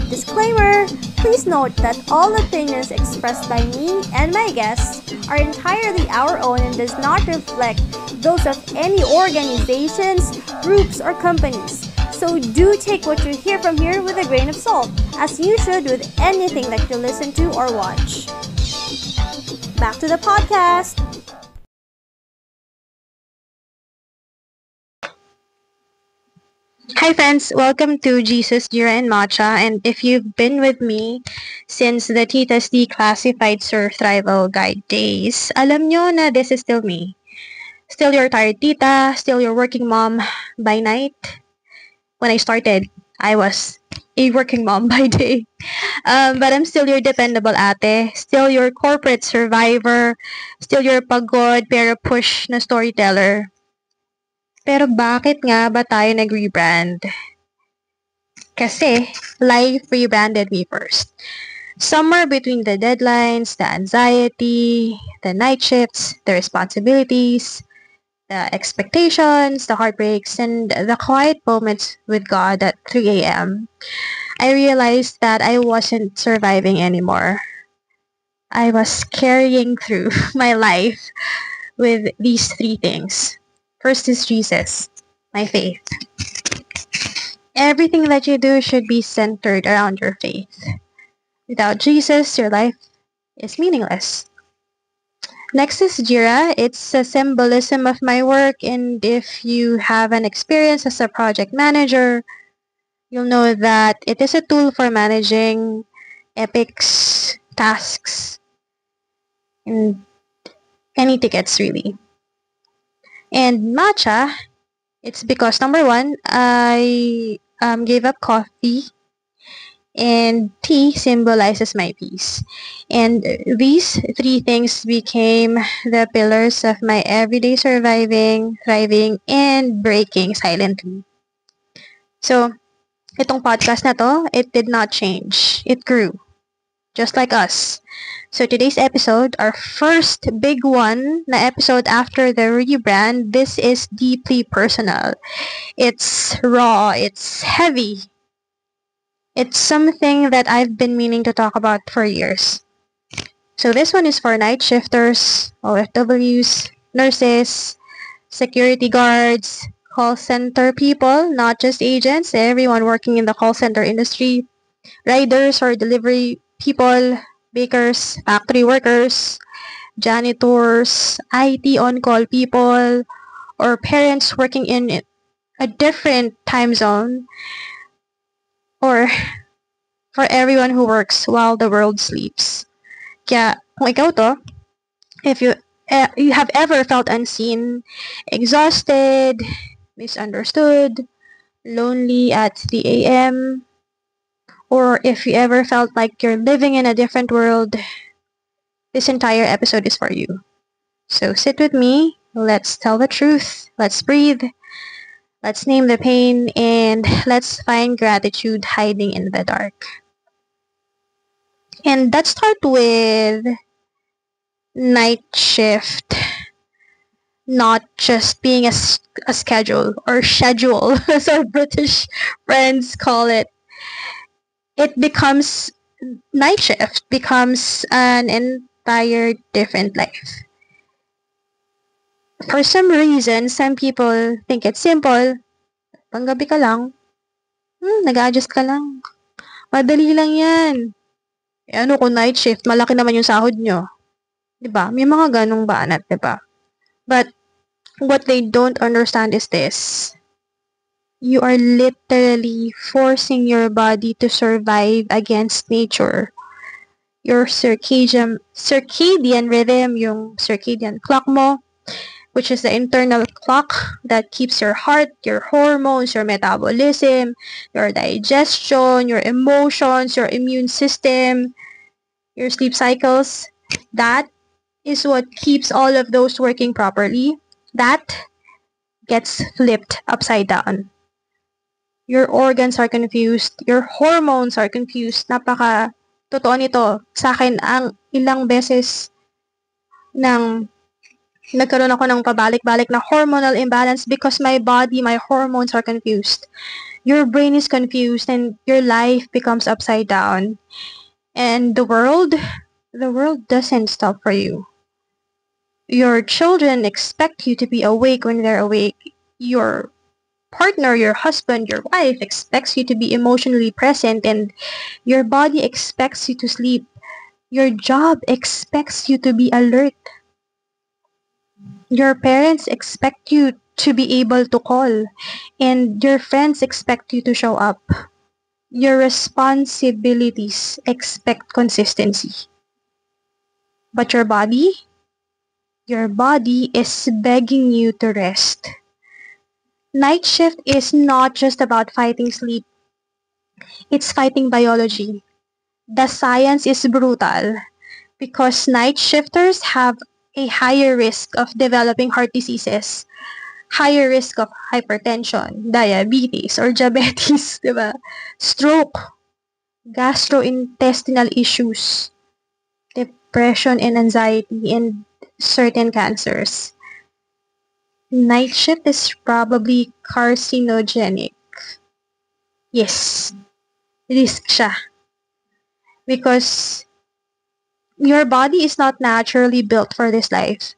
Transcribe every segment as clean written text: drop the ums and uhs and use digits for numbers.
Disclaimer! Please note that all opinions expressed by me and my guests are entirely our own and does not reflect those of any organizations, groups, or companies. So do take what you hear from here with a grain of salt, as you should with anything that you listen to or watch. Back to the podcast! Hi friends, welcome to Jesus, Jira, and Matcha. And if you've been with me since the Tita's Declassified Survival Guide days, alam nyo na this is still me. Still your tired tita, still your working mom by night. When I started, I was a working mom by day. But I'm still your dependable ate, still your corporate survivor, still your pagod pero push na storyteller. Pero bakit nga ba tayo nag-rebrand? Kasi life rebranded me first. Somewhere between the deadlines, the anxiety, the night shifts, the responsibilities, the expectations, the heartbreaks, and the quiet moments with God at 3 a.m., I realized that I wasn't surviving anymore. I was carrying through my life with these three things. First is Jesus, my faith. Everything that you do should be centered around your faith. Without Jesus, your life is meaningless. Next is Jira. It's a symbolism of my work, and if you have an experience as a project manager, you'll know that it is a tool for managing epics, tasks, and any tickets really. And matcha, it's because number one, I gave up coffee, and tea symbolizes my peace. And these three things became the pillars of my everyday surviving, thriving, and breaking silently. So, itong podcast na to, it did not change. It grew. Just like us. So today's episode, our first big one na episode after the rebrand, this is deeply personal. It's raw, it's heavy. It's something that I've been meaning to talk about for years. So this one is for night shifters, OFWs, nurses, security guards, call center people, not just agents, everyone working in the call center industry, riders or delivery people, bakers, factory workers, janitors, IT on-call people, or parents working in a different time zone, or for everyone who works while the world sleeps. Kaya, kung ikaw to, if you have ever felt unseen, exhausted, misunderstood, lonely at 3 a.m., or if you ever felt like you're living in a different world, this entire episode is for you. So sit with me, let's tell the truth, let's breathe, let's name the pain, and let's find gratitude hiding in the dark. And let's start with night shift, not just being a schedule or schedule, as our British friends call it. It becomes, night shift becomes an entire different life. For some reason, some people think it's simple. Panggabi ka lang, nag-adjust ka lang. Madali lang yan. Ano kung night shift, malaki naman yung sahod nyo. Diba? May mga ganong banat, diba? But, what they don't understand is this. You are literally forcing your body to survive against nature. Your circadian rhythm, yung circadian clock mo, which is the internal clock that keeps your heart, your hormones, your metabolism, your digestion, your emotions, your immune system, your sleep cycles. That is what keeps all of those working properly. That gets flipped upside down. Your organs are confused. Your hormones are confused. Totoo nito. Sa akin, ang ilang beses nang nagkaroon ako ng pabalik-balik na hormonal imbalance because my body, my hormones are confused. Your brain is confused and your life becomes upside down. And the world doesn't stop for you. Your children expect you to be awake when they're awake. Your partner, your husband, your wife expects you to be emotionally present, and your body expects you to sleep. Your job expects you to be alert. Your parents expect you to be able to call, and your friends expect you to show up. Your responsibilities expect consistency. But your body is begging you to rest. Night shift is not just about fighting sleep, it's fighting biology. The science is brutal because night shifters have a higher risk of developing heart diseases, higher risk of hypertension, diabetes, or diabetes, diba? Stroke, gastrointestinal issues, depression and anxiety, and certain cancers. Night shift is probably carcinogenic. Yes, risk siya. Because your body is not naturally built for this life,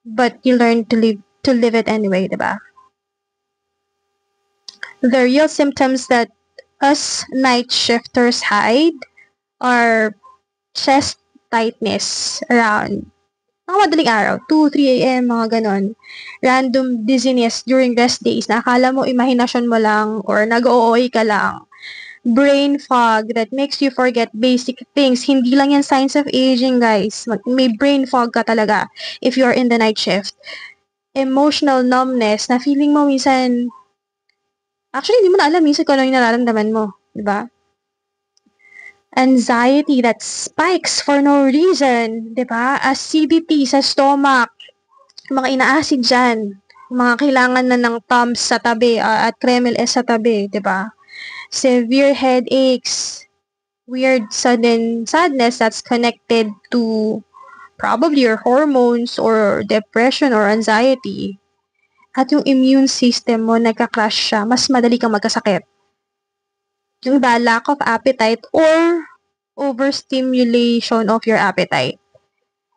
but you learn to live it anyway, diba? The real symptoms that us night shifters hide are chest tightness around mga madaling araw, 2, 3 a.m., mga ganon. Random dizziness during rest days na akala mo imahinasyon mo lang or nag-OOA ka lang. Brain fog that makes you forget basic things. Hindi lang yan signs of aging, guys. May brain fog ka talaga if you're in the night shift. Emotional numbness na feeling mo minsan, actually, hindi mo na alam minsan kung ano yung nararamdaman mo. Diba? Anxiety that spikes for no reason. Diba? Acidity sa stomach. Mga ina-acid dyan. Mga kailangan na ng Tums sa tabi at Kremel S sa tabi. Diba? Severe headaches, weird sudden sadness that's connected to probably your hormones or depression or anxiety. At yung immune system mo nagka-crash siya, mas madali kang magkasakit. Yung iba, lack of appetite or overstimulation of your appetite.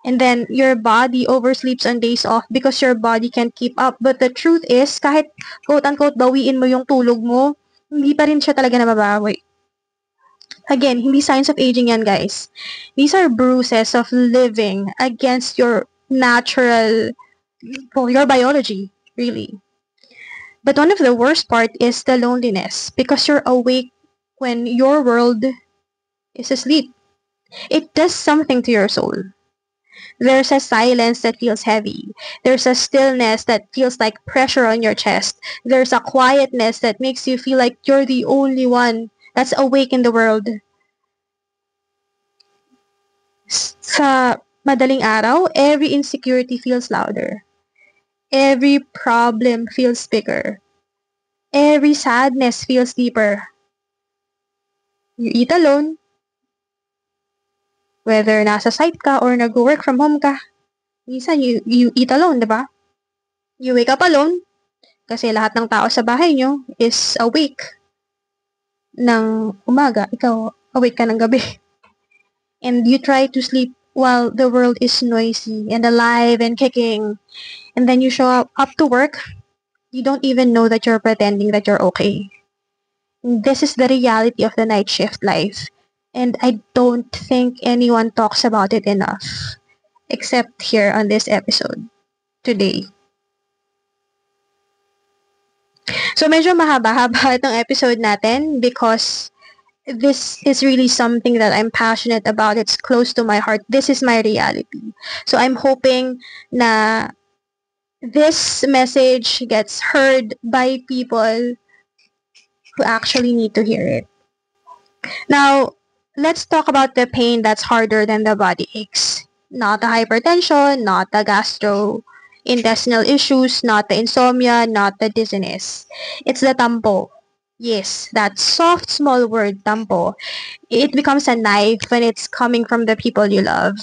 And then, your body oversleeps on days off because your body can't keep up. But the truth is, kahit quote-unquote bawiin mo yung tulog mo, hindi pa rin siya talaga nababawi. Again, hindi signs of aging yan, guys. These are bruises of living against your natural, well, your biology, really. But one of the worst part is the loneliness because you're awake when your world is asleep. It does something to your soul. There's a silence that feels heavy. There's a stillness that feels like pressure on your chest. There's a quietness that makes you feel like you're the only one that's awake in the world. Sa madaling araw, every insecurity feels louder. Every problem feels bigger. Every sadness feels deeper. You eat alone, whether nasa site ka or nag-work from home ka. Minsan, you eat alone, diba? You wake up alone kasi lahat ng tao sa bahay nyo is awake ng umaga. Ikaw, awake ka ng gabi. And you try to sleep while the world is noisy and alive and kicking. And then you show up to work, you don't even know that you're pretending that you're okay. This is the reality of the night shift life. And I don't think anyone talks about it enough. Except here on this episode. Today. So medyo mahaba-haba itong episode natin because this is really something that I'm passionate about. It's close to my heart. This is my reality. So I'm hoping na this message gets heard by people who actually need to hear it. Now, let's talk about the pain that's harder than the body aches. Not the hypertension, not the gastrointestinal issues, not the insomnia, not the dizziness. It's the tampo. Yes, that soft, small word, tampo. It becomes a knife when it's coming from the people you love.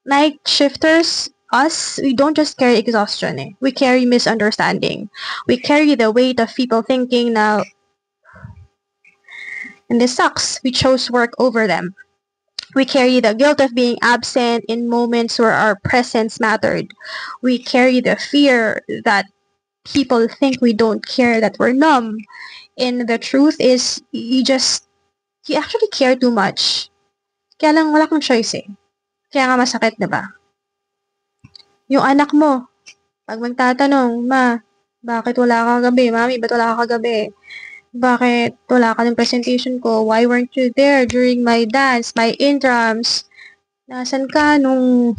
Night shifters, us, we don't just carry exhaustion. We carry misunderstanding. We carry the weight of people thinking na And this sucks. We chose work over them. We carry the guilt of being absent in moments where our presence mattered. We carry the fear that people think we don't care, that we're numb. And the truth is, you actually care too much. Kaya lang wala kang choice eh. Kaya nga masakit, diba? Yung anak mo, pag magtatanong, Ma, bakit wala ka kagabi? Mami, ba't wala ka kagabi? Bakit wala ka ng presentation ko? Why weren't you there during my dance, my intrams? Nasaan ka nung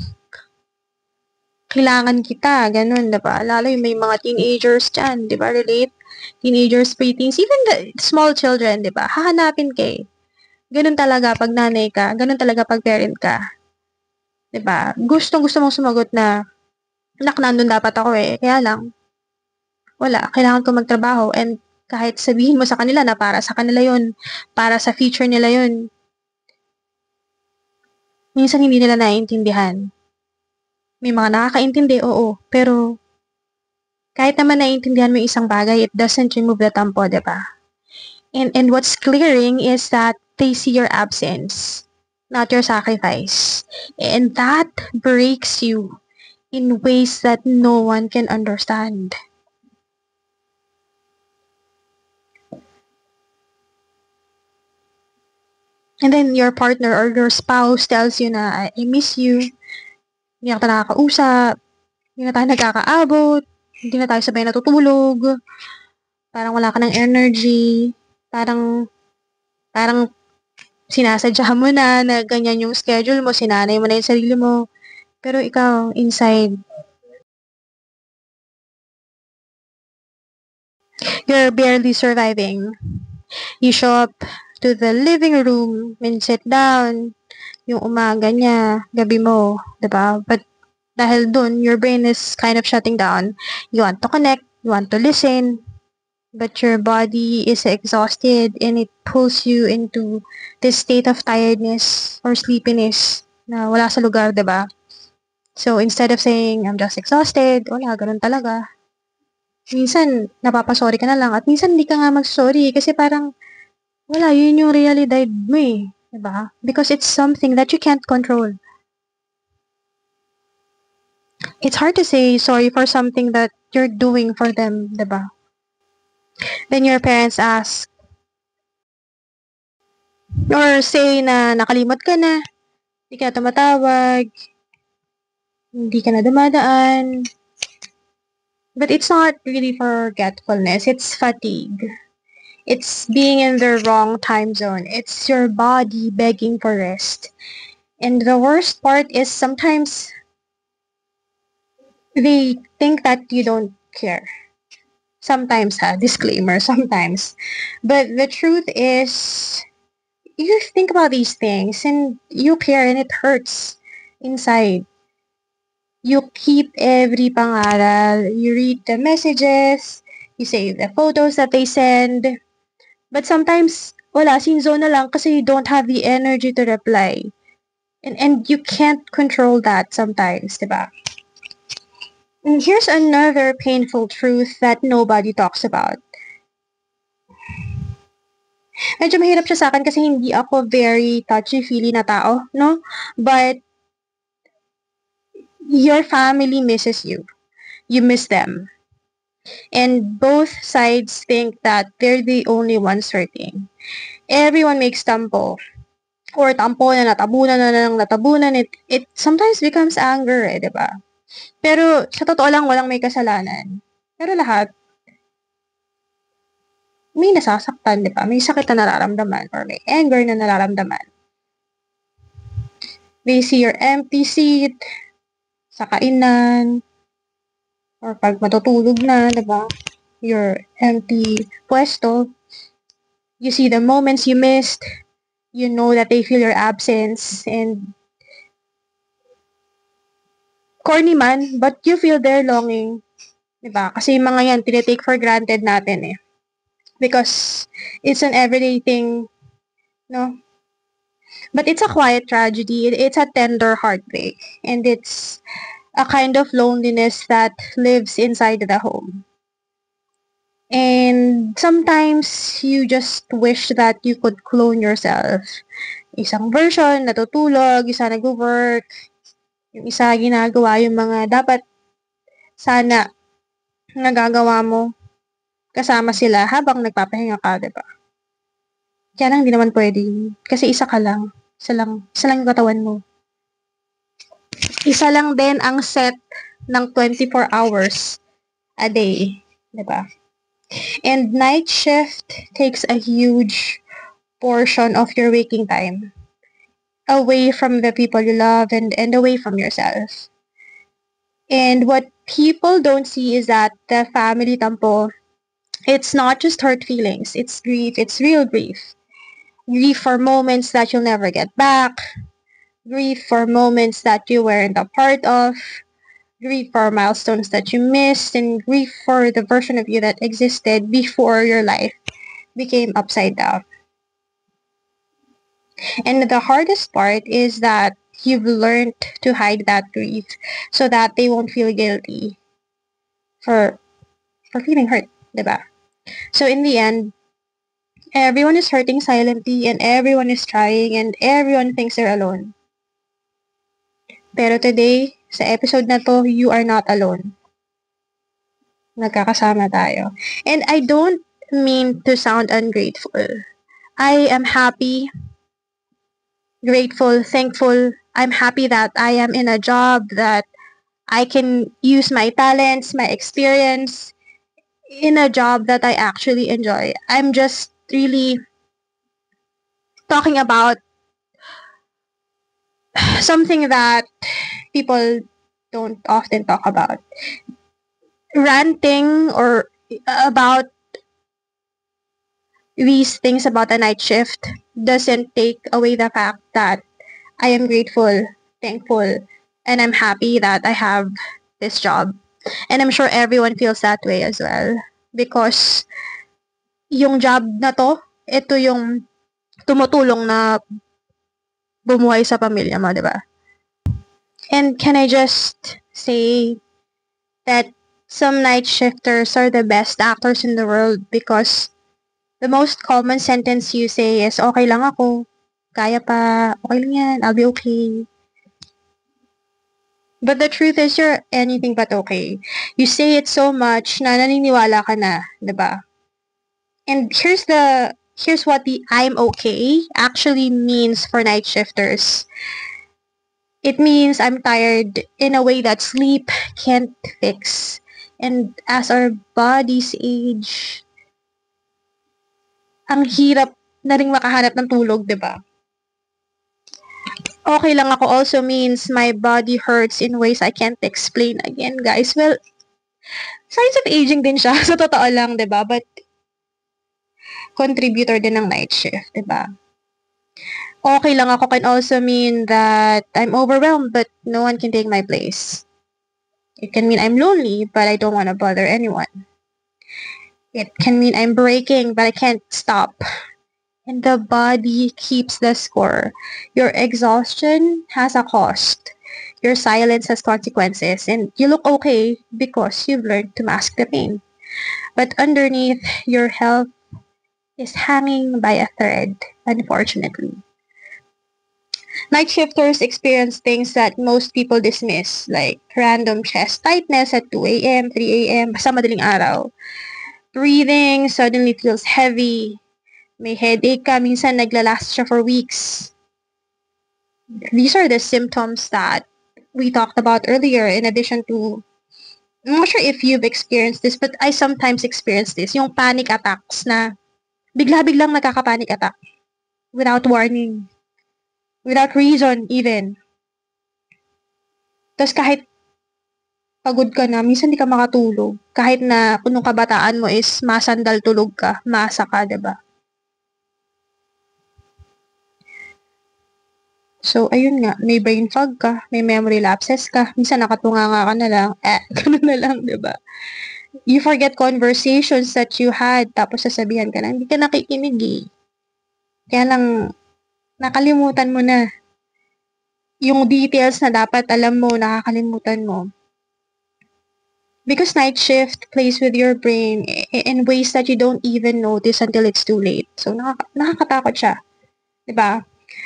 kailangan kita? Ganun, diba? Lalo yung may mga teenagers dyan, diba? Relate? Teenagers, preteens, even the small children, diba? Hahanapin kay. Ganun talaga pag nanay ka. Ganun talaga pag parent ka. Diba? Gusto mong sumagot na, anak, nandun dapat ako eh. Kaya lang, wala. Kailangan ko magtrabaho. And kahit sabihin mo sa kanila na para sa kanila yon, para sa future nila yon, minsan hindi nila naiintindihan. May mga nakakaintindi, oo. Pero, kahit naman naiintindihan mo yung isang bagay, it doesn't remove the tampo, diba? And what's clearing is that they see your absence, not your sacrifice. And that breaks you in ways that no one can understand. And then your partner or your spouse tells you na, I miss you, hindi na kita nakakausap, hindi na tayo nagkakaabot, hindi na tayo sabay natutulog, parang wala ka ng energy, parang sinasadya mo na ganyan yung schedule mo, sinanay mo na yung sarili mo, pero ikaw, inside, you're barely surviving. You show up to the living room and sit down, yung umaga niya, gabi mo, diba? But dahil dun, your brain is kind of shutting down. You want to connect, you want to listen, but your body is exhausted and it pulls you into this state of tiredness or sleepiness na wala sa lugar, diba? So, instead of saying, I'm just exhausted, wala, ganun talaga. Minsan, napapasorry ka na lang at minsan hindi ka nga mag-sorry kasi parang wala, yun yung realidad mo eh. Diba? Because it's something that you can't control. It's hard to say sorry for something that you're doing for them, diba? Then your parents ask, or say na nakalimot ka na, hindi ka na tumatawag, hindi ka na dumadaan. But it's not really forgetfulness, it's fatigue. It's being in the wrong time zone. It's your body begging for rest. And the worst part is sometimes they think that you don't care. Sometimes, disclaimer, sometimes. But the truth is, you think about these things and you care and it hurts inside. You keep every pangaral, you read the messages, you save the photos that they send. But sometimes, wala, sinzone na lang kasi you don't have the energy to reply. And you can't control that sometimes, diba? And here's another painful truth that nobody talks about. Medyo mahirap siya sa akin kasi hindi ako very touchy-feely na tao, no? But your family misses you. You miss them. And both sides think that they're the only ones hurting. Everyone makes tampo. Or tampo na natabunan. It sometimes becomes anger, diba? Pero sa totoo lang, walang may kasalanan. Pero lahat, may nasasaktan, diba? May sakit na nararamdaman or may anger na nararamdaman. They see your empty seat sa kainan or pag matutulog na, diba? Your empty pwesto. You see the moments you missed. You know that they feel your absence and corny man, but you feel their longing. Diba? Kasi yung mga yan, tinitake for granted natin eh. Because it's an everyday thing, no? But it's a quiet tragedy. It's a tender heartbreak. And it's a kind of loneliness that lives inside the home. And sometimes you just wish that you could clone yourself. Isang version natutulog, isa nag-work, yung isa ginagawa yung mga dapat sana nagagawa mo kasama sila habang nagpapahinga ka, diba? Kaya lang hindi naman pwede. Kasi isa ka lang. Isa lang yung katawan mo. Isa lang din ang set ng 24 hours a day. Diba? And night shift takes a huge portion of your waking time away from the people you love and away from yourself. And what people don't see is that the family tampo, it's not just hurt feelings, it's grief, it's real grief. Grief for moments that you'll never get back, grief for moments that you weren't a part of, grief for milestones that you missed, and grief for the version of you that existed before your life became upside down. And the hardest part is that you've learned to hide that grief so that they won't feel guilty for feeling hurt, diba? So in the end, everyone is hurting silently and everyone is trying and everyone thinks they're alone. Pero today, sa episode na to, you are not alone. Nagkakasama tayo. And I don't mean to sound ungrateful. I am happy, grateful, thankful. I'm happy that I am in a job that I can use my talents, my experience in a job that I actually enjoy. I'm just really talking about something that people don't often talk about. Ranting or about these things about a night shift doesn't take away the fact that I am grateful, thankful, and I'm happy that I have this job. And I'm sure everyone feels that way as well. Because yung job na to, ito yung tumutulong na bumuhay sa pamilya mo, di ba? And can I just say that some night shifters are the best actors in the world because the most common sentence you say is, okay lang ako, kaya pa, okay lang yan, I'll be okay. But the truth is, you're anything but okay. You say it so much na naniniwala ka na, diba? And here's what the I'm okay actually means for night shifters. It means I'm tired in a way that sleep can't fix. And as our bodies age, ang hirap na rin makahanap ng tulog, diba? Okay lang ako also means my body hurts in ways I can't explain again, guys. Well, signs of aging din siya, sa totoo lang, diba? But, contributor din ng night shift, diba? Okay lang ako can also mean that I'm overwhelmed but no one can take my place. It can mean I'm lonely but I don't want to bother anyone. It can mean I'm breaking but I can't stop. And the body keeps the score. Your exhaustion has a cost. Your silence has consequences. And you look okay because you've learned to mask the pain. But underneath, your health is hanging by a thread, unfortunately. Night shifters experience things that most people dismiss, like random chest tightness at 2 a.m., 3 a.m., basta madaling araw. Breathing suddenly feels heavy. May headache ka, minsan naglalast siya for weeks. These are the symptoms that we talked about earlier in addition to, I'm not sure if you've experienced this, but I sometimes experience this, yung panic attacks na bigla-biglang nagkaka-panic attack without warning, without reason even. Tapos kahit pagod ka na, minsan di ka makatulog. Kahit na kung nung kabataan mo is masandal tulog ka, masa ka, diba? So, ayun nga, may brain fog ka, may memory lapses ka, minsan nakatunganga ka na lang, ganun na lang, diba? You forget conversations that you had, tapos sasabihan ka na, hindi ka nakikinig eh. Kaya lang, nakalimutan mo na. Yung details na dapat alam mo, nakakalimutan mo. Because night shift plays with your brain in ways that you don't even notice until it's too late. So, nakakatakot siya. Diba?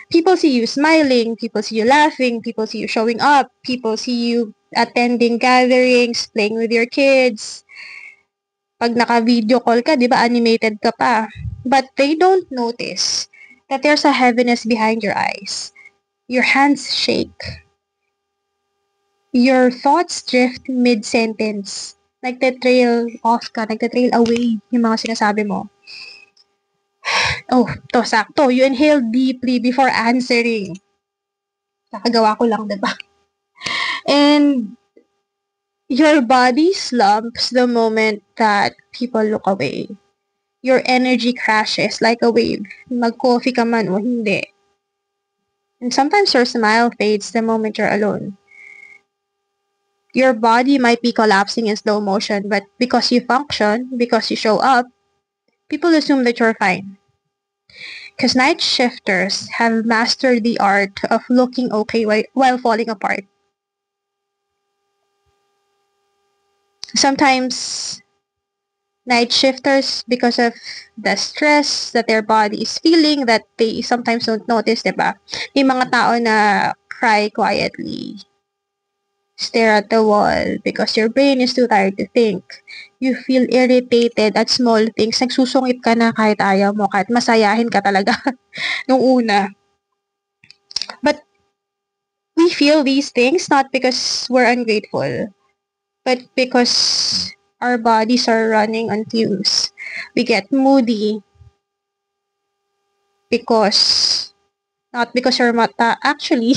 People see you smiling, people see you laughing, people see you showing up, people see you attending gatherings, playing with your kids. Pag naka-video call ka, di ba, animated ka pa. But they don't notice that there's a heaviness behind your eyes. Your hands shake. Your thoughts drift mid-sentence. Nagte-trail off ka, nagte-trail away yung mga sinasabi mo. Oh, to sakto. You inhale deeply before answering. Nakagawa ko lang, diba? And your body slumps the moment that people look away. Your energy crashes like a wave. Mag-coffee ka man o hindi. And sometimes your smile fades the moment you're alone. Your body might be collapsing in slow motion, but because you function, because you show up, people assume that you're fine. Because night shifters have mastered the art of looking okay while falling apart. Sometimes night shifters, because of the stress that their body is feeling, that they sometimes don't notice, diba? May mga tao na cry quietly, stare at the wall because your brain is too tired to think. You feel irritated at small things. Nagsusungit ka na kahit ayaw mo, kahit masayahin ka talaga nung una. But we feel these things not because we're ungrateful, but because our bodies are running on fumes. We get moody because, not because you're actually,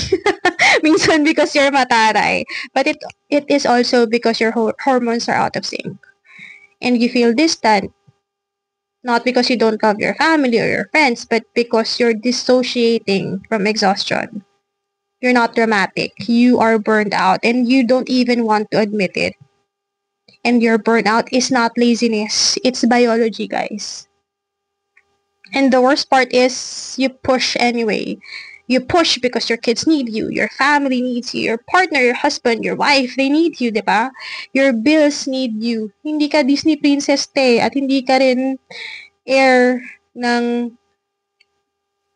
minsan because you're mataray, but it is also because your hormones are out of sync. And you feel distant, not because you don't love your family or your friends, but because you're dissociating from exhaustion. You're not dramatic. You are burned out and you don't even want to admit it. And your burnout is not laziness. It's biology, guys. And the worst part is you push anyway. You push because your kids need you, your family needs you, your partner, your husband, your wife, they need you, di ba? Your bills need you. Hindi ka Disney princess, te, at hindi ka rin heir ng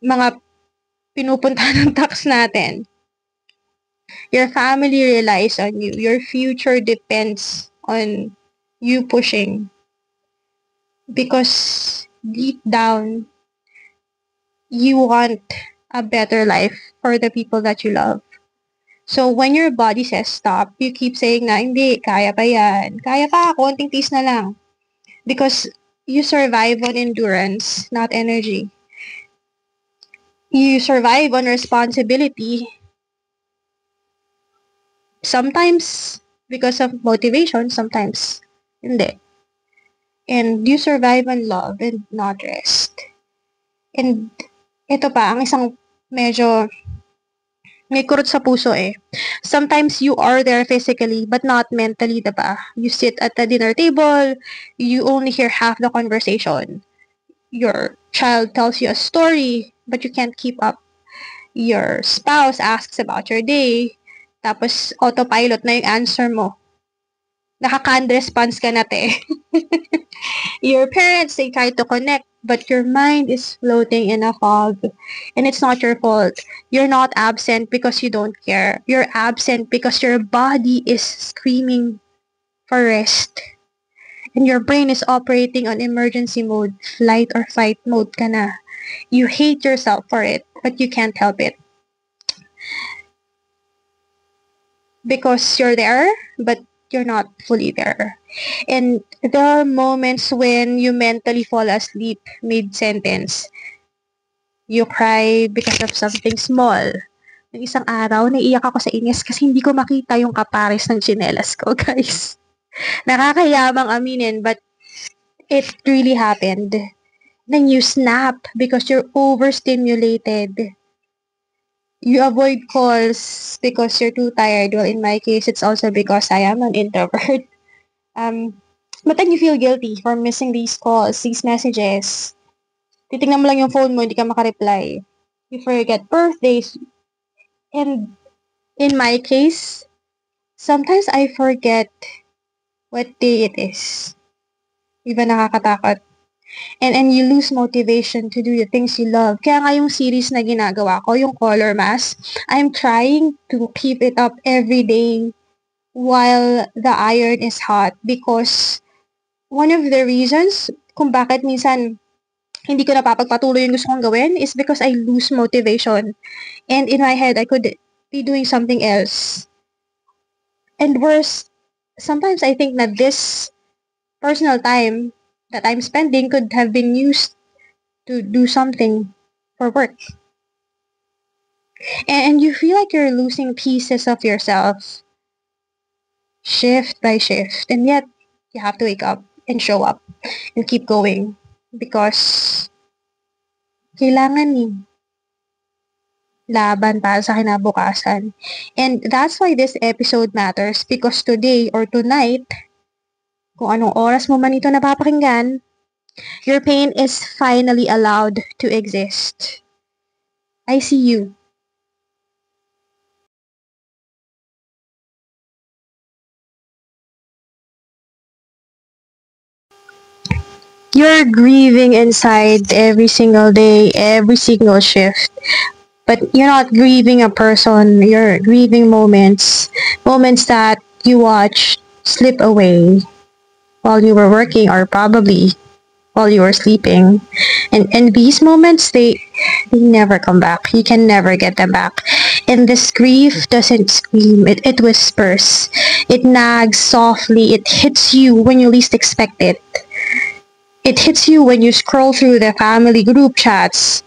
mga pinupunta ng tax natin. Your family relies on you. Your future depends on you pushing. Because deep down, you want a better life for the people that you love. So, when your body says stop, you keep saying na, hindi, kaya pa yan. Kaya pa, konting tiis na lang. Because you survive on endurance, not energy. You survive on responsibility. Sometimes because of motivation, sometimes hindi. And you survive on love and not rest. And ito pa, ang isang medyo may kurot sa puso eh. Sometimes you are there physically but not mentally, diba? You sit at the dinner table, you only hear half the conversation. Your child tells you a story but you can't keep up. Your spouse asks about your day, tapos autopilot na yung answer mo. Nakaka-canned response ka na, te. Your parents, they try to connect, but your mind is floating in a fog. And it's not your fault. You're not absent because you don't care. You're absent because your body is screaming for rest. And your brain is operating on emergency mode, flight or fight mode ka na. You hate yourself for it, but you can't help it. Because you're there, but you're not fully there. And there are moments when you mentally fall asleep mid-sentence. You cry because of something small. Yung isang araw, naiiyak ako sa inis kasi hindi ko makita yung kapares ng tsinelas ko, guys. Nakakayamang aminin, but it really happened. Then you snap because you're overstimulated. You avoid calls because you're too tired. Well, in my case, it's also because I am an introvert. But then you feel guilty for missing these calls, these messages. Titignan mo lang yung phone mo, hindi ka makareply. You forget birthdays. And in my case, sometimes I forget what day it is. Iba nakakatakot. And you lose motivation to do the things you love. Kaya nga yung series na ginagawa ko, yung Color Mass, I'm trying to keep it up every day while the iron is hot because one of the reasons kung bakit minsan hindi ko napapagpatuloy yung gusto kong gawin is because I lose motivation. And in my head, I could be doing something else. And worse, sometimes I think that this personal time that I'm spending could have been used to do something for work. And you feel like you're losing pieces of yourself shift by shift. And yet, you have to wake up and show up and keep going because kailangan laban para sa kinabukasan. And that's why this episode matters because today or tonight, kung anong oras mo man ito napapakinggan, your pain is finally allowed to exist. I see you. You're grieving inside every single day, every single shift. But you're not grieving a person, you're grieving moments. Moments that you watched slip away while you were working or probably while you were sleeping. And these moments, they never come back. You can never get them back. And this grief doesn't scream, it whispers. It nags softly, it hits you when you least expect it. It hits you when you scroll through the family group chats,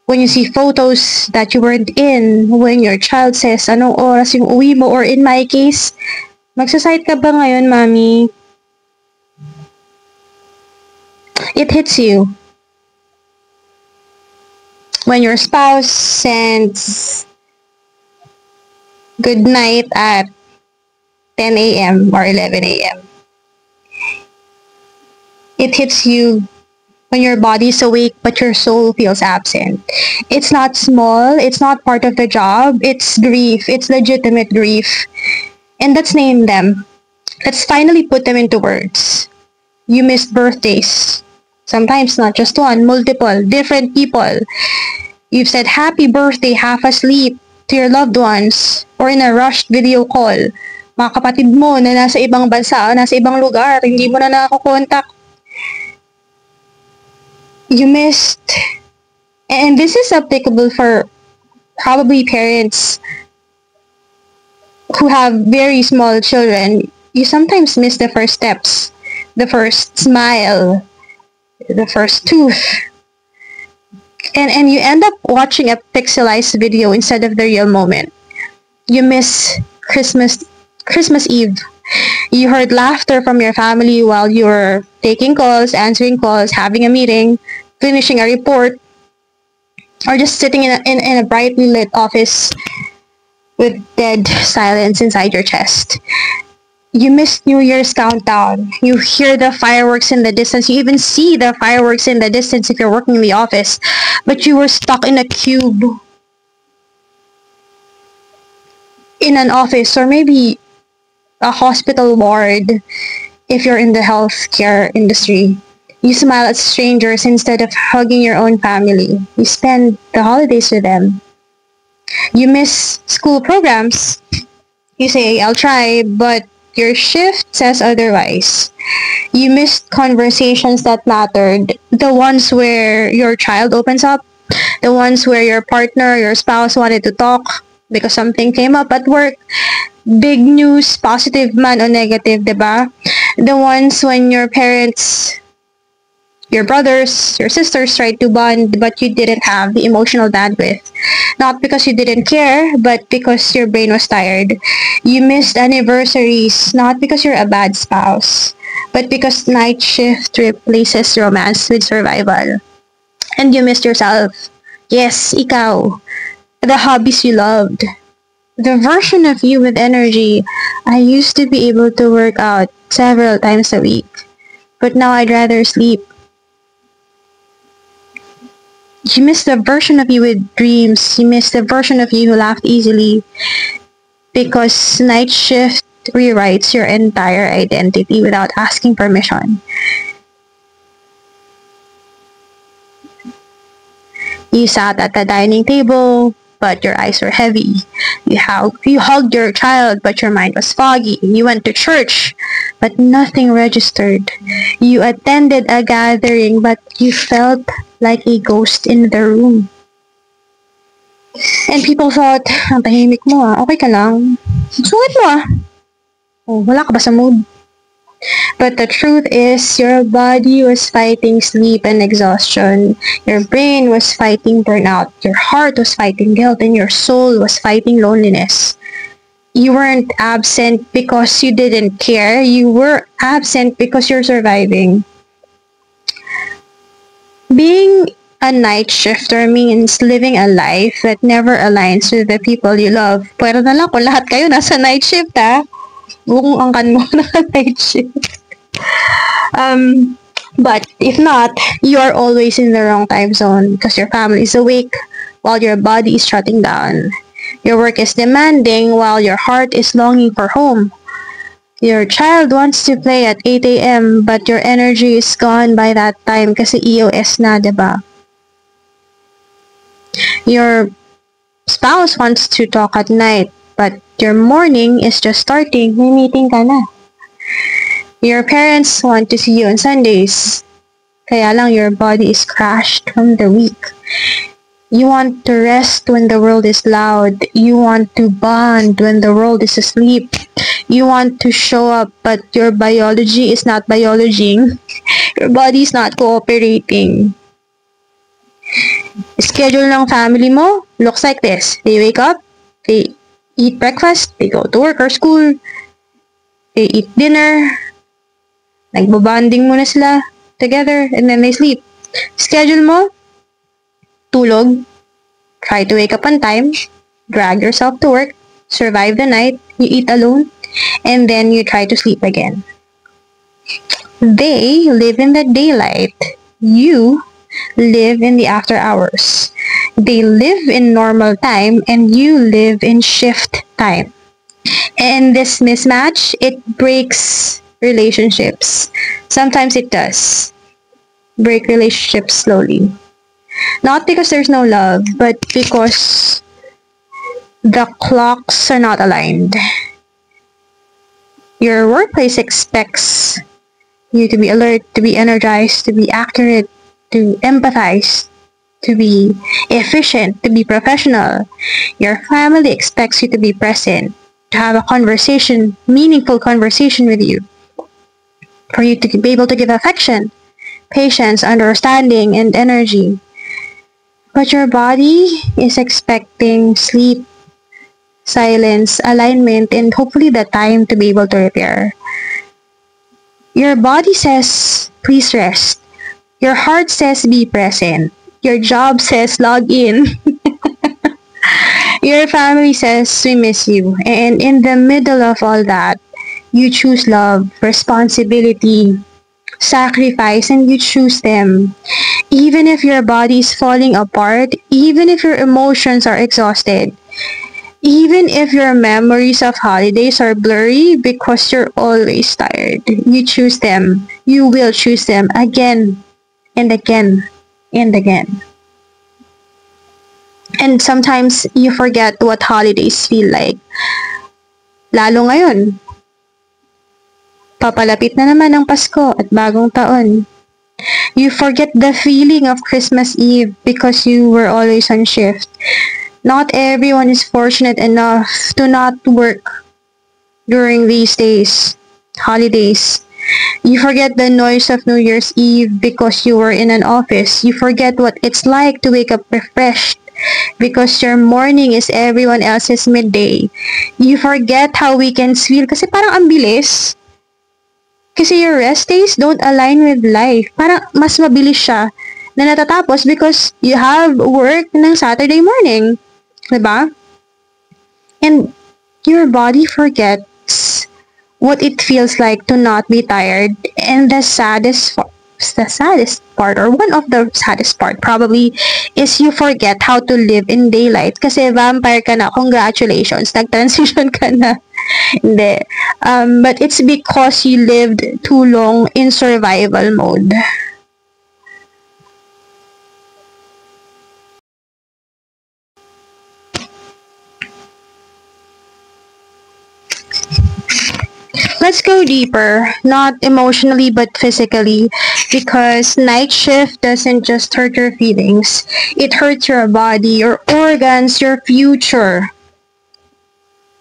when you see photos that you weren't in, when your child says, anong oras yung uwi mo? Or in my case, magsasite ka ba ngayon, mami? It hits you when your spouse sends good night at 10 a.m. or 11 a.m. It hits you when your body's awake but your soul feels absent. It's not small, it's not part of the job, it's grief, it's legitimate grief. And let's name them. Let's finally put them into words. You missed birthdays. Sometimes not just one, multiple, different people. You've said happy birthday half asleep to your loved ones or in a rushed video call. Mga kapatid mo na nasa ibang bansa, nasa ibang lugar, hindi mo na nakakontak. You missed, and this is applicable for probably parents who have very small children. You sometimes miss the first steps, the first smile, the first tooth. And you end up watching a pixelized video instead of the real moment. You miss Christmas Eve. You heard laughter from your family while you were taking calls, answering calls, having a meeting, finishing a report, or just sitting in a brightly lit office with dead silence inside your chest. You missed New Year's countdown. You hear the fireworks in the distance. You even see the fireworks in the distance if you're working in the office. But you were stuck in a cube in an office or maybe a hospital ward if you're in the healthcare industry. You smile at strangers instead of hugging your own family. You spend the holidays with them. You miss school programs. You say, I'll try, but your shift says otherwise. You missed conversations that mattered. The ones where your child opens up. The ones where your partner, your spouse wanted to talk because something came up at work. Big news, positive man or negative, diba? The ones when your parents, your brothers, your sisters tried to bond, but you didn't have the emotional bandwidth. Not because you didn't care, but because your brain was tired. You missed anniversaries, not because you're a bad spouse, but because night shift replaces romance with survival. And you missed yourself. Yes, ikaw. The hobbies you loved. The version of you with energy. I used to be able to work out several times a week, but now I'd rather sleep. You miss the version of you with dreams. You miss the version of you who laughed easily because night shift rewrites your entire identity without asking permission. You sat at the dining table, but your eyes were heavy. You hugged your child, but your mind was foggy. You went to church, but nothing registered. You attended a gathering, but you felt like a ghost in the room. And people thought, ang tahimik mo okay ka lang. Sungit mo Oh, wala ka ba sa mood? But the truth is, your body was fighting sleep and exhaustion. Your brain was fighting burnout. Your heart was fighting guilt, and your soul was fighting loneliness. You weren't absent because you didn't care. You were absent because you're surviving. Being a night shifter means living a life that never aligns with the people you love. Pero na lang kung lahat kayo nasa night shift, Buong angkan mo naka night shift. But if not, you are always in the wrong time zone because your family is awake while your body is shutting down. Your work is demanding while your heart is longing for home. Your child wants to play at 8 a.m. but your energy is gone by that time kasi EOS na, diba? Your spouse wants to talk at night but your morning is just starting. May meeting ka na. Your parents want to see you on Sundays. Kaya lang your body is crashed from the week. You want to rest when the world is loud. You want to bond when the world is asleep. You want to show up, but your biology is not biologing. Your body is not cooperating. Schedule ng family mo looks like this. They wake up, they eat breakfast, they go to work or school, they eat dinner, nagbabanding muna sila together, and then they sleep. Schedule mo, tulog, try to wake up on time, drag yourself to work, survive the night, you eat alone, and then you try to sleep again. They live in the daylight. You live in the after hours. They live in normal time and you live in shift time. And this mismatch, it breaks relationships. Sometimes it does. Break relationships slowly. Not because there's no love, but because the clocks are not aligned. Your workplace expects you to be alert, to be energized, to be accurate, to empathize, to be efficient, to be professional. Your family expects you to be present, to have a conversation, meaningful conversation with you, for you to be able to give affection, patience, understanding, and energy. But your body is expecting sleep, silence, alignment, and hopefully the time to be able to repair. Your body says, please rest. Your heart says, be present. Your job says, log in. Your family says, we miss you. And in the middle of all that, you choose love, responsibility, sacrifice, and you choose them. Even if your body is falling apart, even if your emotions are exhausted, even if your memories of holidays are blurry because you're always tired, you choose them. You will choose them again and again and again. And sometimes you forget what holidays feel like. Lalo ngayon. Papalapit na naman ang Pasko at bagong taon. You forget the feeling of Christmas Eve because you were always on shift. Not everyone is fortunate enough to not work during these days, holidays. You forget the noise of New Year's Eve because you were in an office. You forget what it's like to wake up refreshed because your morning is everyone else's midday. You forget how weekends feel kasi parang ang bilis. Kasi your rest days don't align with life. Parang mas mabilis siya na natatapos because you have work ng Saturday morning. Diba? And your body forgets what it feels like to not be tired. And the saddest part, or one of the saddest part probably, is you forget how to live in daylight. Kasi vampire ka na, congratulations, nag-transition ka na. Hindi. But it's because you lived too long in survival mode. Let's go deeper, not emotionally but physically, because night shift doesn't just hurt your feelings, it hurts your body, your organs, your future.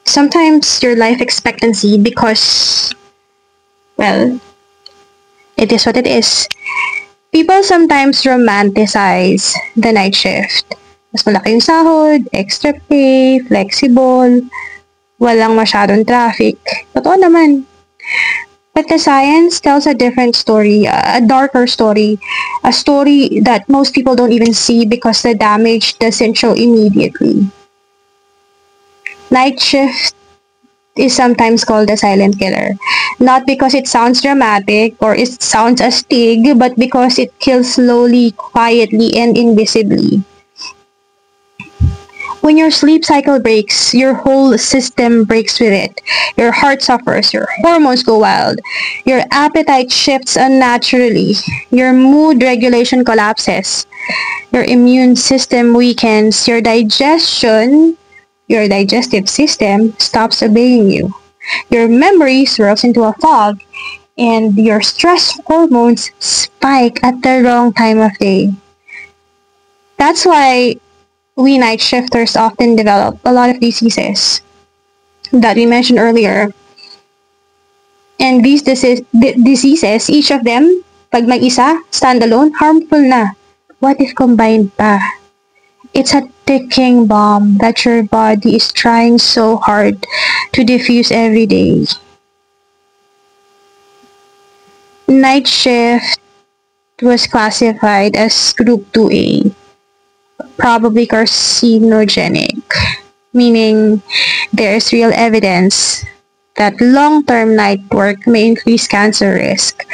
Sometimes your life expectancy because, well, it is what it is. People sometimes romanticize the night shift. Mas malaki yung sahod, extra pay, flexible, walang masyadong traffic. Totoo naman. But the science tells a different story, a darker story, a story that most people don't even see because the damage doesn't show immediately. Night shift is sometimes called a silent killer. Not because it sounds dramatic or it sounds astig, but because it kills slowly, quietly, and invisibly. When your sleep cycle breaks, your whole system breaks with it. Your heart suffers, your hormones go wild, your appetite shifts unnaturally, your mood regulation collapses, your immune system weakens, your digestive system stops obeying you. Your memory swirls into a fog, and your stress hormones spike at the wrong time of day. That's why we night shifters often develop a lot of diseases that we mentioned earlier. And these diseases, each of them, pag mag-isa, standalone, harmful na. What if combined pa? It's a ticking bomb that your body is trying so hard to diffuse every day. Night shift was classified as Group 2A, probably carcinogenic, meaning there's real evidence that long-term night work may increase cancer risk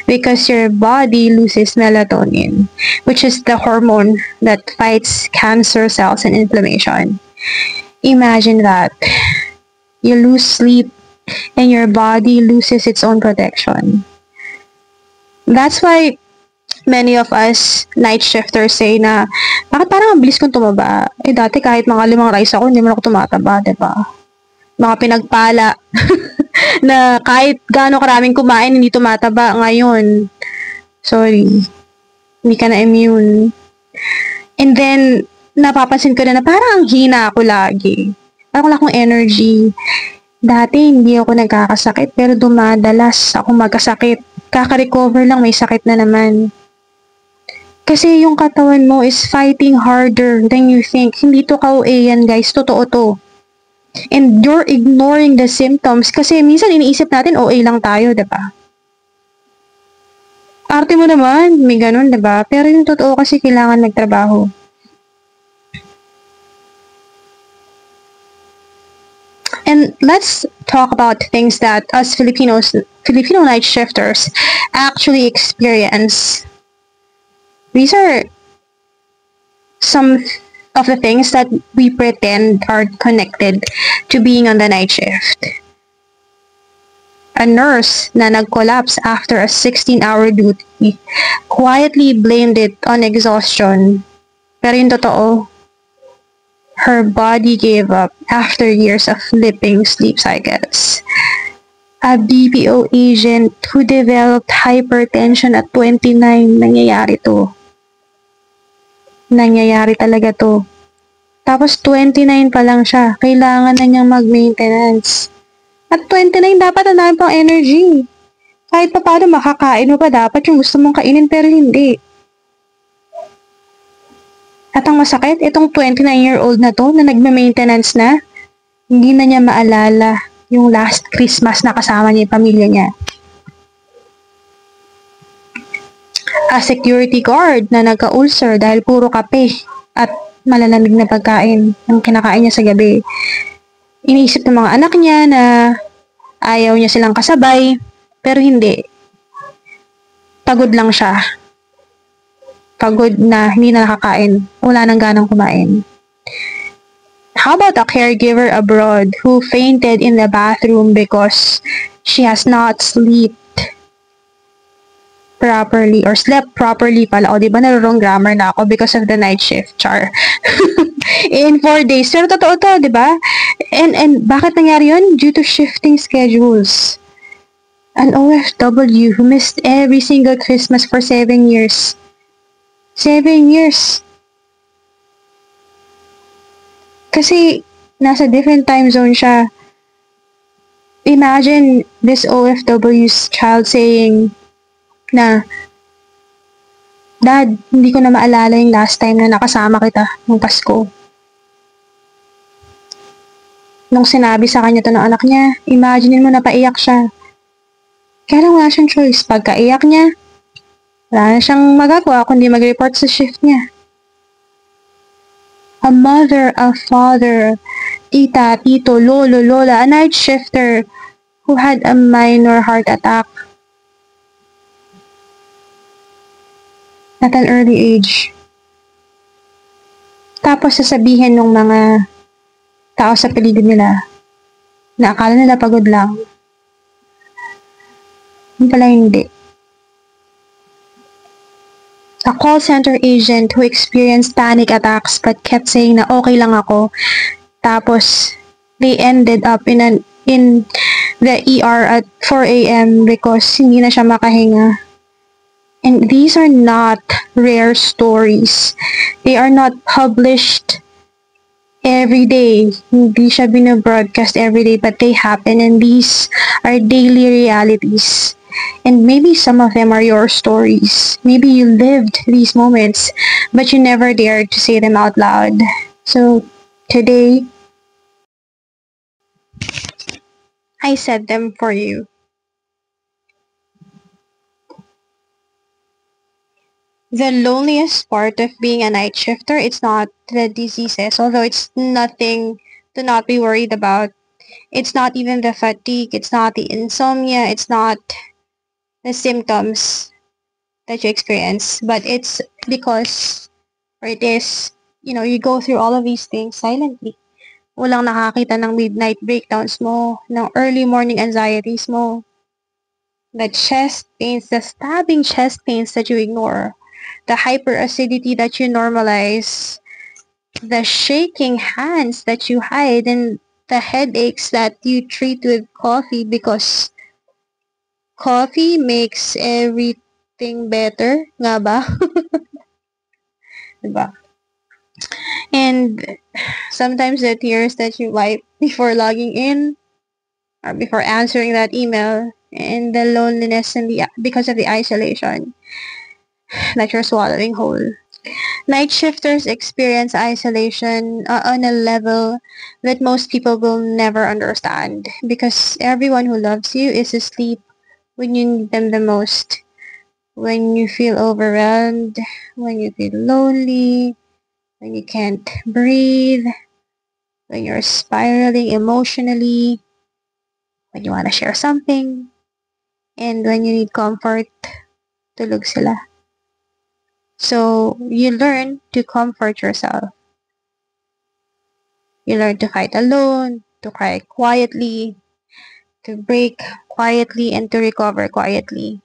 because your body loses melatonin, which is the hormone that fights cancer cells and inflammation. Imagine that. You lose sleep and your body loses its own protection. That's why many of us night shifters say na, bakit parang ang bilis kong tumaba? Eh dati kahit mga 5 rice ako, hindi man ako tumataba, diba? Mga pinagpala na kahit gaano karaming kumain, hindi tumataba. Ngayon, sorry, hindi ka na immune. And then, napapansin ko na parang ang hina ako lagi. Parang wala akong energy. Dati, hindi ako nagkakasakit, pero dumadalas ako magkasakit. Kaka-recover lang, may sakit na naman. Kasi yung katawan mo is fighting harder than you think. Hindi to ka-OA yan, guys. Totoo to. And you're ignoring the symptoms kasi minsan iniisip natin OA lang tayo, diba? Arte mo naman, may ganun, diba? Pero yung totoo kasi kailangan magtrabaho. And let's talk about things that us Filipino night shifters actually experience. These are some of the things that we pretend are connected to being on the night shift. A nurse na nag-collapse after a 16-hour duty quietly blamed it on exhaustion. Pero yung totoo, her body gave up after years of flipping sleep cycles. A BPO agent who developed hypertension at 29, nangyayari to. Nangyayari talaga to. Tapos 29 pa lang siya. Kailangan na niyang mag-maintenance. At 29, dapat ang dami pang energy. Kahit pa paano makakain mo pa dapat yung gusto mong kainin pero hindi. At ang masakit, itong 29-year-old na to na nagme-maintenance na, hindi na niya maalala yung last Christmas na kasama niya yung pamilya niya. A security guard na nagka-ulcer dahil puro kape at malalamig na pagkain ang kinakain niya sa gabi. Iniisip ng mga anak niya na ayaw niya silang kasabay, pero hindi. Pagod lang siya. Pagod na hindi na nakakain. Wala nang ganang kumain. How about a caregiver abroad who fainted in the bathroom because she has not slept properly or slept properly pala. O, di ba narurong grammar na ako because of the night shift, char. In 4 days. Pero totoo to, di ba? And bakit nangyari yun? Due to shifting schedules. An OFW who missed every single Christmas for 7 years. 7 years. Kasi, nasa different time zone siya. Imagine this OFW's child saying na, Dad, hindi ko na maalala yung last time na nakasama kita nung Pasko. Nung sinabi sa kanya to ng anak niya, imagine mo napaiyak siya. Kaya lang wala siyang choice. Pagkaiyak niya, wala na siyang magagawa kundi mag-report sa shift niya. A mother, a father, tita, tito, lolo, lola, a night shifter who had a minor heart attack at an early age. Tapos sasabihin ng mga tao sa paligid nila na akala nila pagod lang. Yung pala hindi. A call center agent who experienced panic attacks but kept saying na okay lang ako. Tapos, they ended up in the ER at 4 a.m. because hindi na siya makahinga. And these are not rare stories. They are not published every day. Hindi siya binabroadcast every day, but they happen, and these are daily realities. And maybe some of them are your stories. Maybe you lived these moments, but you never dared to say them out loud. So, today, I said them for you. The loneliest part of being a night shifter, it's not the diseases, although it's nothing to not be worried about. It's not even the fatigue, it's not the insomnia, it's not the symptoms that you experience, but it's because, or it is, you go through all of these things silently. Walang nakakita ng midnight breakdowns mo, ng early morning anxieties mo, the chest pains, the stabbing chest pains that you ignore, the hyperacidity that you normalize, the shaking hands that you hide, and the headaches that you treat with coffee because coffee makes everything better, nga ba? Diba? And sometimes the tears that you wipe before logging in or before answering that email, and the loneliness and because of the isolation that you're swallowing whole. Night shifters experience isolation on a level that most people will never understand because everyone who loves you is asleep when you need them the most. When you feel overwhelmed, when you feel lonely, when you can't breathe, when you're spiraling emotionally, when you want to share something, and when you need comfort, tulog sila. So, you learn to comfort yourself. You learn to fight alone, to cry quietly, to break quietly, and to recover quietly.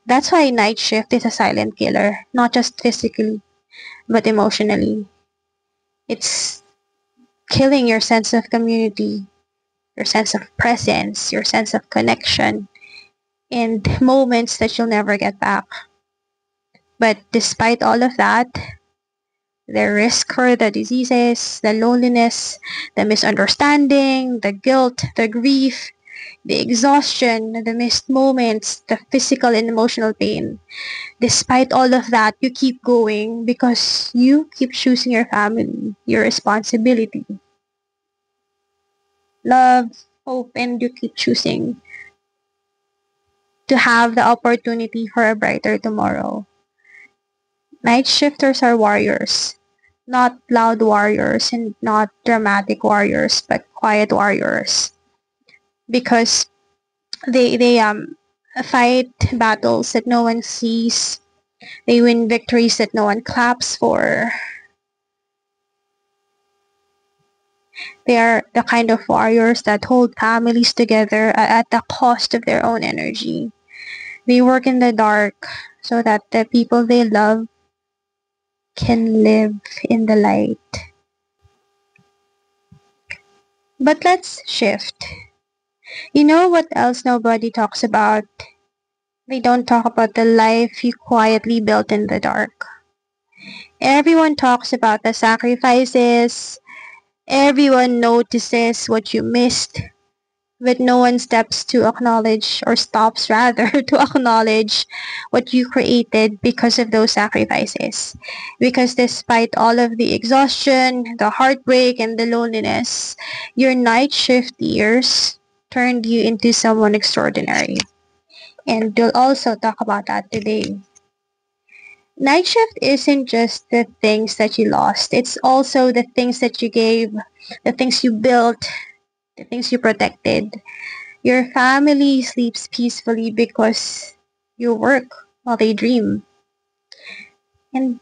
That's why night shift is a silent killer, not just physically, but emotionally. It's killing your sense of community, your sense of presence, your sense of connection, and moments that you'll never get back. But despite all of that, the risk for the diseases, the loneliness, the misunderstanding, the guilt, the grief, the exhaustion, the missed moments, the physical and emotional pain. Despite all of that, you keep going because you keep choosing your family, your responsibility, love, hope, and you keep choosing to have the opportunity for a brighter tomorrow. Night shifters are warriors. Not loud warriors and not dramatic warriors, but quiet warriors. Because they fight battles that no one sees. They win victories that no one claps for. They are the kind of warriors that hold families together at the cost of their own energy. They work in the dark so that the people they love can live in the light. But let's shift. You know what else nobody talks about? They don't talk about the life you quietly built in the dark. Everyone talks about the sacrifices. Everyone notices what you missed, but no one steps to acknowledge, or stops rather, to acknowledge what you created because of those sacrifices. Because despite all of the exhaustion, the heartbreak, and the loneliness, your night shift years turned you into someone extraordinary. And we'll also talk about that today. Night shift isn't just the things that you lost, it's also the things that you gave, the things you built, the things you protected. Your family sleeps peacefully because you work while they dream. And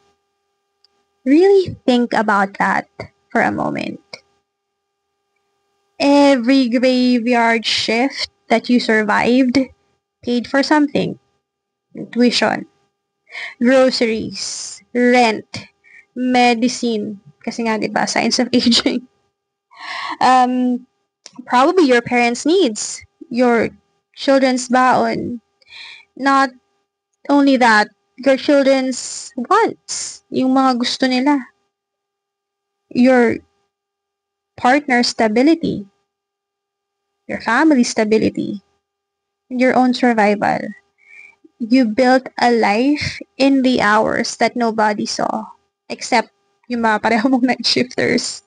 really think about that for a moment. Every graveyard shift that you survived paid for something. Tuition, groceries, rent, medicine, kasi nga 'di ba, signs of aging. Um, Probably your parents' needs, your children's baon. Not only that, your children's wants, yung mga gusto nila, your partner's stability, your family's stability, and your own survival. You built a life in the hours that nobody saw, except yung mga pareho mong night shifters.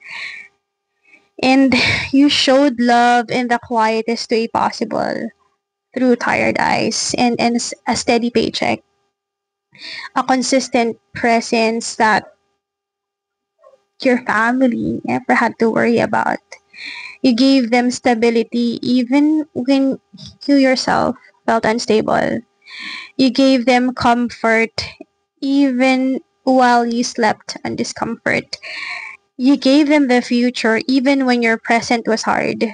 And you showed love in the quietest way possible, through tired eyes and a steady paycheck, a consistent presence that your family never had to worry about. You gave them stability even when you yourself felt unstable. You gave them comfort even while you slept in discomfort. You gave them the future even when your present was hard.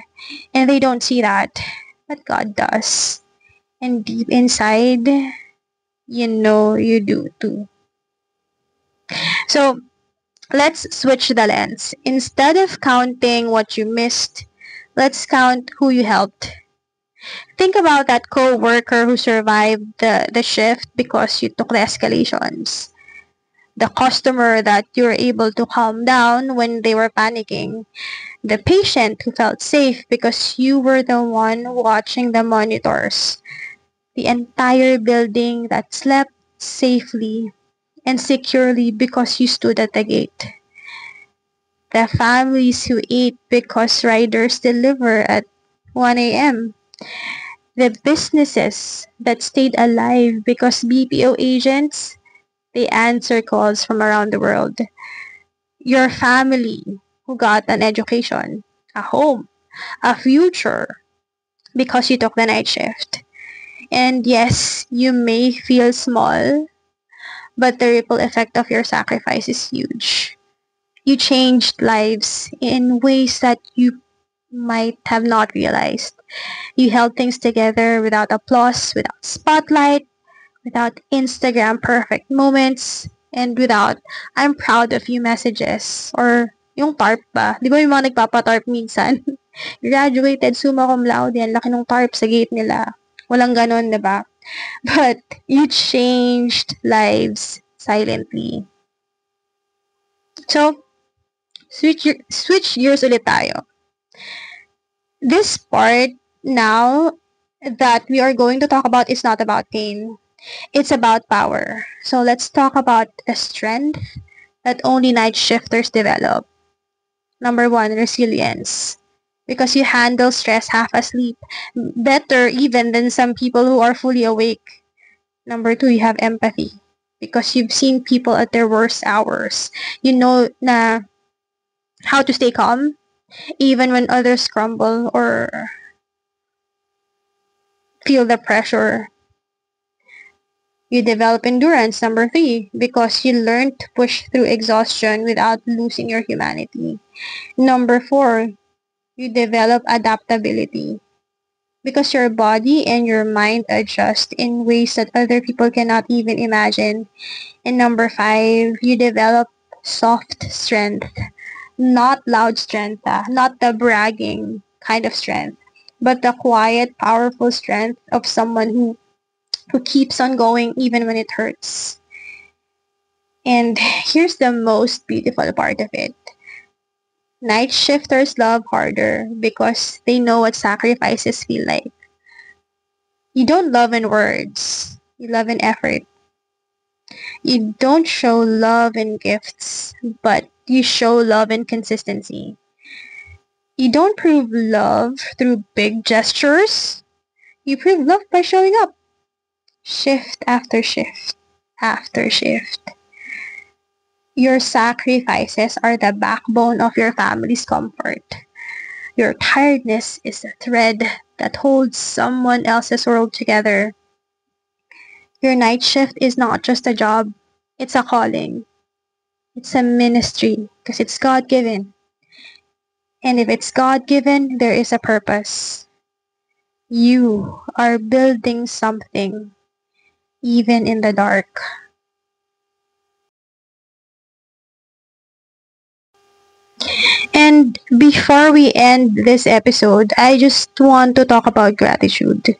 And they don't see that, but God does. And deep inside, you know you do too. So let's switch the lens. Instead of counting what you missed, let's count who you helped. Think about that co-worker who survived the shift because you took the escalations. The customer that you were able to calm down when they were panicking. The patient who felt safe because you were the one watching the monitors. The entire building that slept safely and securely because you stood at the gate. The families who ate because riders deliver at 1 a.m. The businesses that stayed alive because BPO agents, they answer calls from around the world. Your family who got an education, a home, a future because you took the night shift. And yes, you may feel small, but the ripple effect of your sacrifice is huge. You changed lives in ways that you might have not realized. You held things together without applause, without spotlight, without Instagram perfect moments, and without I'm proud of you messages or yung tarp ba? Di ba yung mga nagpapatarp minsan? Graduated, summa cum laude, yan, laki ng tarp sa gate nila. Walang ganon, di ba? But you changed lives silently. So, switch gears ulit tayo. This part now that we are going to talk about is not about pain. It's about power. So let's talk about a strength that only night shifters develop. Number one, resilience. Because you handle stress half asleep better even than some people who are fully awake. Number two, you have empathy. Because you've seen people at their worst hours. You know na how to stay calm even when others crumble or feel the pressure. You develop endurance, number 3, because you learn to push through exhaustion without losing your humanity. Number 4, you develop adaptability because your body and your mind adjust in ways that other people cannot even imagine. And number 5, you develop soft strength, not loud strength, not the bragging kind of strength, but the quiet, powerful strength of someone who keeps on going even when it hurts. And here's the most beautiful part of it. Night shifters love harder because they know what sacrifices feel like. You don't love in words, you love in effort. You don't show love in gifts, but you show love in consistency. You don't prove love through big gestures. You prove love by showing up. Shift after shift after shift. Your sacrifices are the backbone of your family's comfort. Your tiredness is the thread that holds someone else's world together. Your night shift is not just a job, it's a calling. It's a ministry because it's God-given. And if it's God-given, there is a purpose. You are building something, even in the dark. And before we end this episode, I just want to talk about gratitude.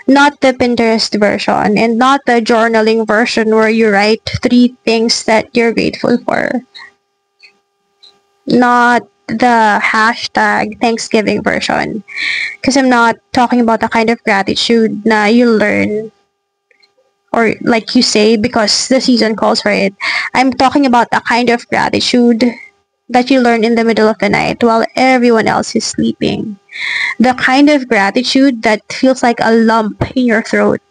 Not the Pinterest version and not the journaling version where you write 3 things that you're grateful for. Not the hashtag Thanksgiving version. Because I'm not talking about the kind of gratitude na you learn or like you say because the season calls for it. I'm talking about the kind of gratitude that you learn in the middle of the night while everyone else is sleeping. The kind of gratitude that feels like a lump in your throat.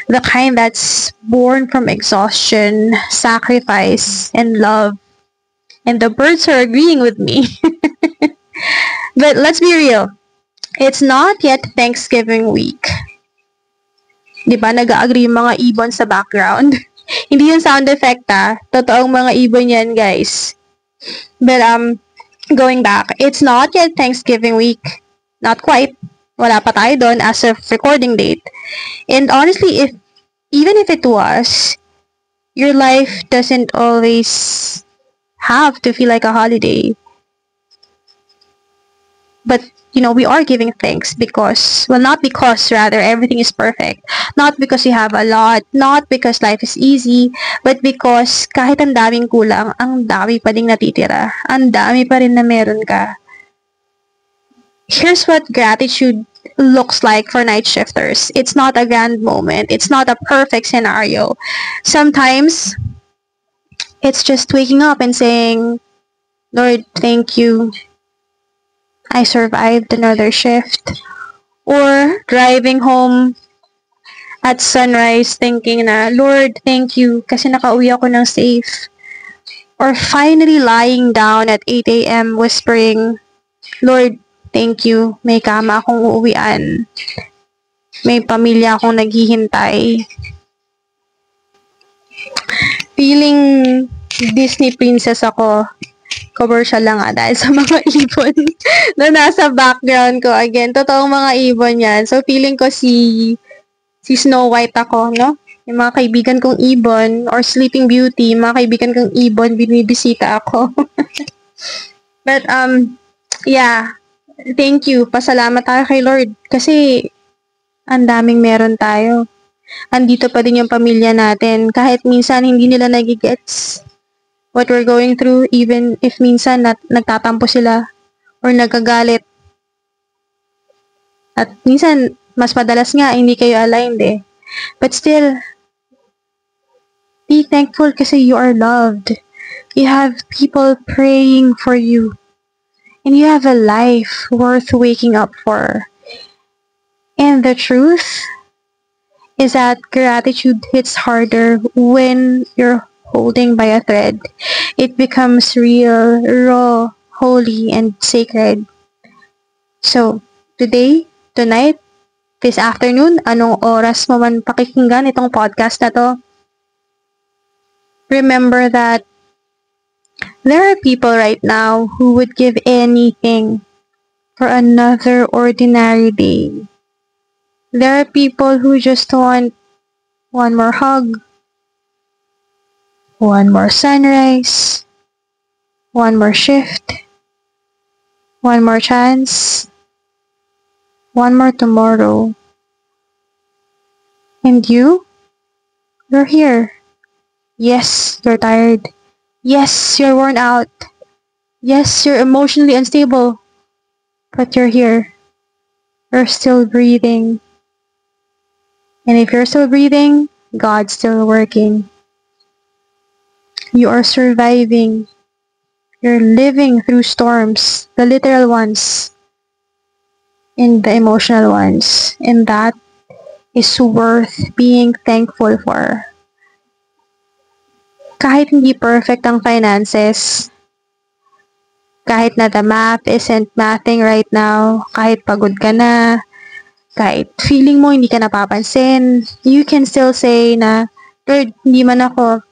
The kind that's born from exhaustion, sacrifice, and love. And the birds are agreeing with me. But let's be real. It's not yet Thanksgiving week. Di ba? Nag-agree yung mga ibon sa background. Hindi yung sound effect Totoong mga ibon yan, guys. But going back, it's not yet Thanksgiving week. Not quite. Wala pa tayo doon as of recording date. And honestly, even if it was, your life doesn't always have to feel like a holiday. But, we are giving thanks because, well, not because, rather, everything is perfect. Not because you have a lot, not because life is easy, but because kahit ang daming kulang, ang dami pa ding natitira. Ang dami pa rin na meron ka. Here's what gratitude looks like for night shifters. It's not a grand moment. It's not a perfect scenario. Sometimes, it's just waking up and saying, Lord, thank you. I survived another shift. Or driving home at sunrise thinking na, Lord, thank you kasi nakauwi ako ng safe. Or finally lying down at 8 a.m. whispering, Lord, thank you. May kama akong uuwian. May pamilya akong naghihintay. Feeling Disney princess ako. Commercial lang dahil sa mga ibon na nasa background ko. Again, totoong mga ibon yan. So, feeling ko si Snow White ako, no? Yung mga kaibigan kong ibon or Sleeping Beauty, mga kaibigan kong ibon, binibisita ako. But, yeah. Thank you. Pasalamat tayo kay Lord. Kasi, ang daming meron tayo. Andito pa din yung pamilya natin. Kahit minsan hindi nila nagigets what we're going through, even if minsan nagtatampo sila or nagagalit. At minsan, mas madalas nga, hindi kayo aligned eh. But still, be thankful kasi you are loved. You have people praying for you. And you have a life worth waking up for. And the truth is that gratitude hits harder when you're holding by a thread. It becomes real, raw, holy, and sacred. So, today, tonight, this afternoon, anong oras mo man pakikinggan itong podcast na to, remember that there are people right now who would give anything for another ordinary day. There are people who just want one more hug, one more sunrise, one more shift, one more chance, one more tomorrow. And you're here. Yes, you're tired. Yes, you're worn out. Yes, you're emotionally unstable. But you're here. You're still breathing. And if you're still breathing, God's still working. You are surviving. You're living through storms, the literal ones and the emotional ones. And that is worth being thankful for. Kahit hindi perfect ang finances, kahit na the math isn't mathing right now, kahit pagod ka na, kahit feeling mo hindi ka napapansin, you can still say na, Lord, hindi man ako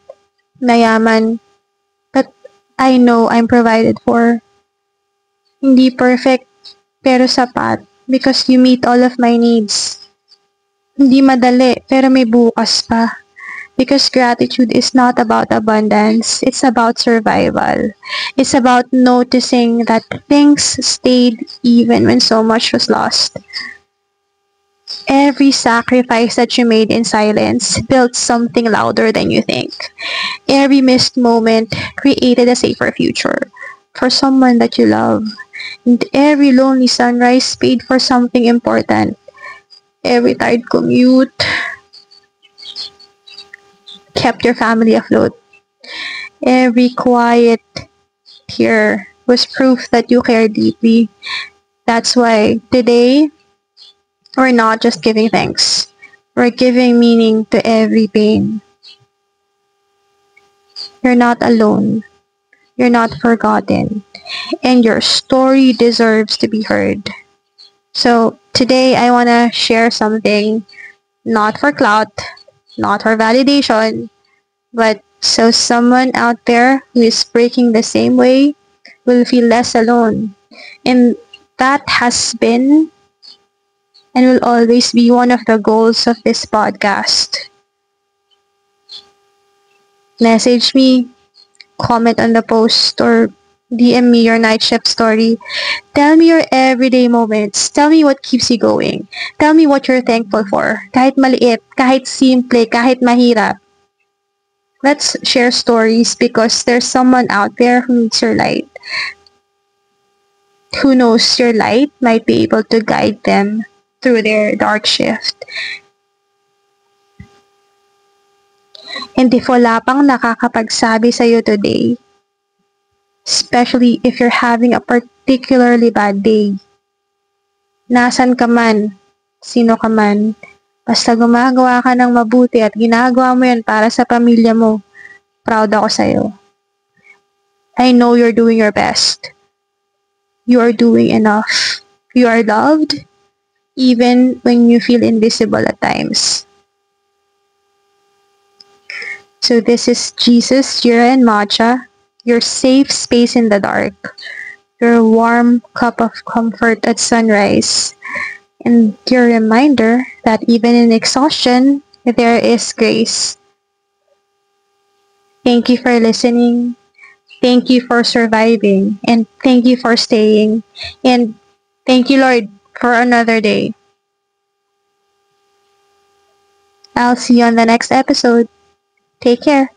mayaman, but I know I'm provided for. Hindi perfect, pero sapat, because you meet all of my needs. Hindi madali, pero may bukas pa. Because gratitude is not about abundance, it's about survival. It's about noticing that things stayed even when so much was lost. Every sacrifice that you made in silence built something louder than you think. Every missed moment created a safer future for someone that you love. And every lonely sunrise paid for something important. Every tired commute kept your family afloat. Every quiet tear was proof that you care deeply. That's why today, we're not just giving thanks. We're giving meaning to every pain. You're not alone. You're not forgotten. And your story deserves to be heard. So today, I want to share something not for clout, not for validation, but so someone out there who is breaking the same way will feel less alone. And that has been and will always be one of the goals of this podcast. Message me, comment on the post, or DM me your night shift story. Tell me your everyday moments. Tell me what keeps you going. Tell me what you're thankful for. Kahit maliit, kahit simple, kahit mahirap. Let's share stories because there's someone out there who needs your light. Who knows your light might be able to guide them through their dark shift. And if wala pang nakakapagsabi sa'yo today, especially if you're having a particularly bad day, nasan ka man, sino ka man, basta gumagawa ka ng mabuti at ginagawa mo yan para sa pamilya mo, proud ako sa'yo. I know you're doing your best. You are doing enough. You are loved, even when you feel invisible at times. So this is Jesus, Jira, and Matcha, your safe space in the dark, your warm cup of comfort at sunrise, and your reminder that even in exhaustion, there is grace. Thank you for listening. Thank you for surviving. And thank you for staying. And thank you, Lord, for another day. I'll see you on the next episode. Take care.